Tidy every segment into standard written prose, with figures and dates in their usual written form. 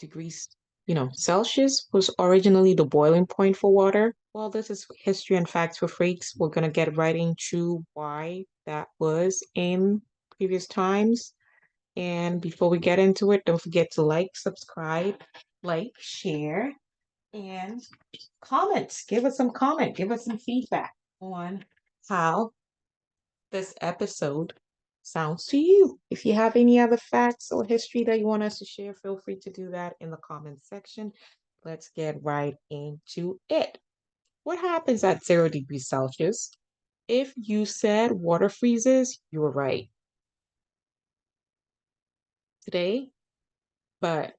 degrees, Celsius was originally the boiling point for water. Well, this is history and facts for freaks. We're gonna get right into why that was in previous times. And before we get into it, don't forget to like, subscribe, share, and comment. Give us some comment. Give us some feedback on how this episode sounds to you. If you have any other facts or history that you want us to share, feel free to do that in the comment section. Let's get right into it. What happens at 0 degrees Celsius? If you said water freezes, you were right today, but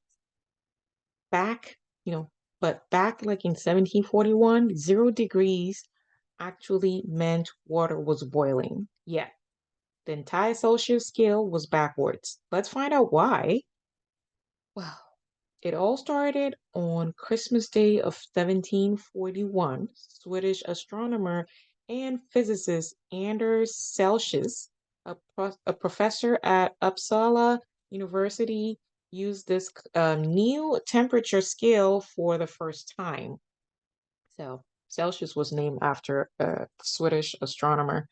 back, back like in 1741, 0 degrees actually meant water was boiling. Yeah, the entire Celsius scale was backwards. Let's find out why. Well, it all started on Christmas Day of 1741. Swedish astronomer and physicist Anders Celsius, a professor at Uppsala University, used this new temperature scale for the first time. So Celsius was named after a Swedish astronomer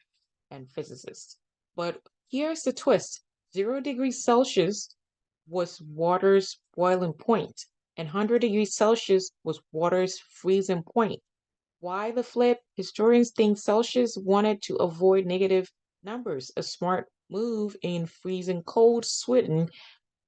and physicist. But here's the twist: 0 degrees Celsius was water's boiling point, and 100 degrees Celsius was water's freezing point. Why the flip? Historians think Celsius wanted to avoid negative numbers, a smart move in freezing cold Sweden,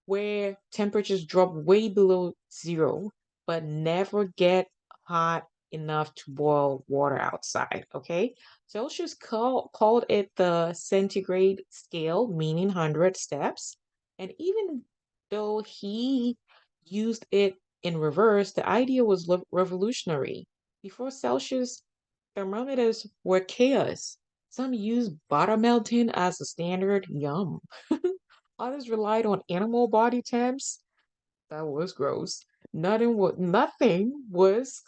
where temperatures drop way below zero, but never get hot enough to boil water outside. Okay. Celsius called it the centigrade scale, meaning 100 steps. And even though he used it in reverse, the idea was revolutionary. Before Celsius, thermometers were chaos. Some used butter melting as a standard. Yum. Others relied on animal body temps. That was gross. Nothing was,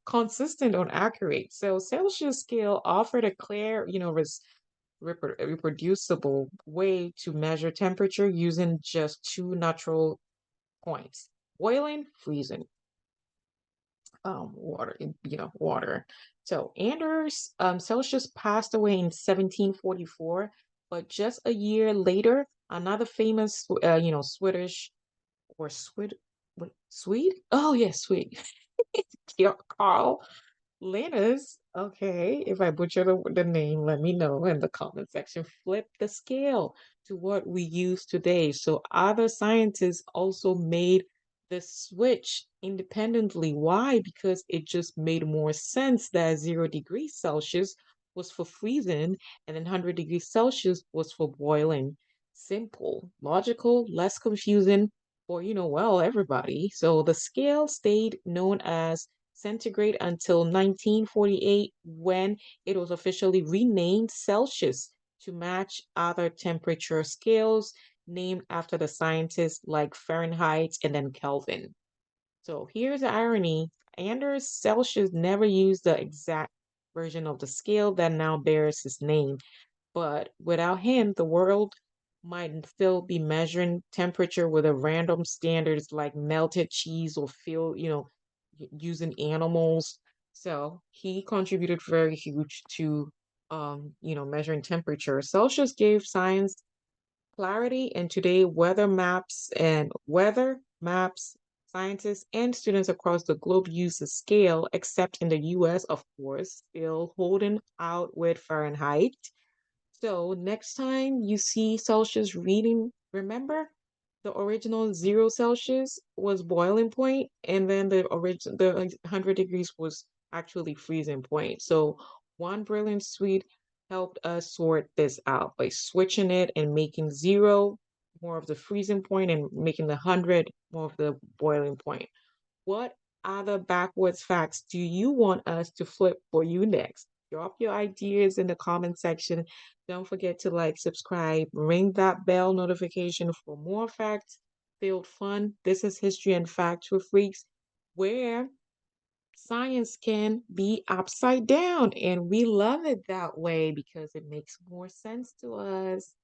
consistent or accurate. So Celsius scale offered a clear, reproducible way to measure temperature using just two natural points: boiling, freezing, water. So Anders Celsius passed away in 1744, but just a year later, another famous, Swedish or Swede, wait, Swede? Oh yes, Swede. Carl Linnaeus. Okay, if I butcher the name, let me know in the comment section. Flip the scale to what we use today. So other scientists also made the switch independently. Why? Because it just made more sense that 0 degrees Celsius was for freezing and then 100 degrees Celsius was for boiling. Simple, logical, less confusing for, everybody. So the scale stayed known as centigrade until 1948, when it was officially renamed Celsius to match other temperature scales named after the scientists like Fahrenheit and then Kelvin. So here's the irony: Anders Celsius never used the exact version of the scale that now bears his name, but without him, the world might still be measuring temperature with a random standards like melted cheese or feel, using animals. So he contributed very huge to, measuring temperature. Celsius gave science clarity, and today weather maps, scientists and students across the globe use the scale, except in the US, of course, still holding out with Fahrenheit. So next time you see Celsius reading, remember the original 0 Celsius was boiling point, and then the 100 degrees was actually freezing point. So one brilliant Swede helped us sort this out by switching it and making 0 more of the freezing point and making the 100 more of the boiling point. What other backwards facts do you want us to flip for you next? Drop your ideas in the comment section. Don't forget to like, subscribe, ring that bell notification for more facts filled fun. This is History and Facts with Freaks, where science can be upside down, and we love it that way because it makes more sense to us.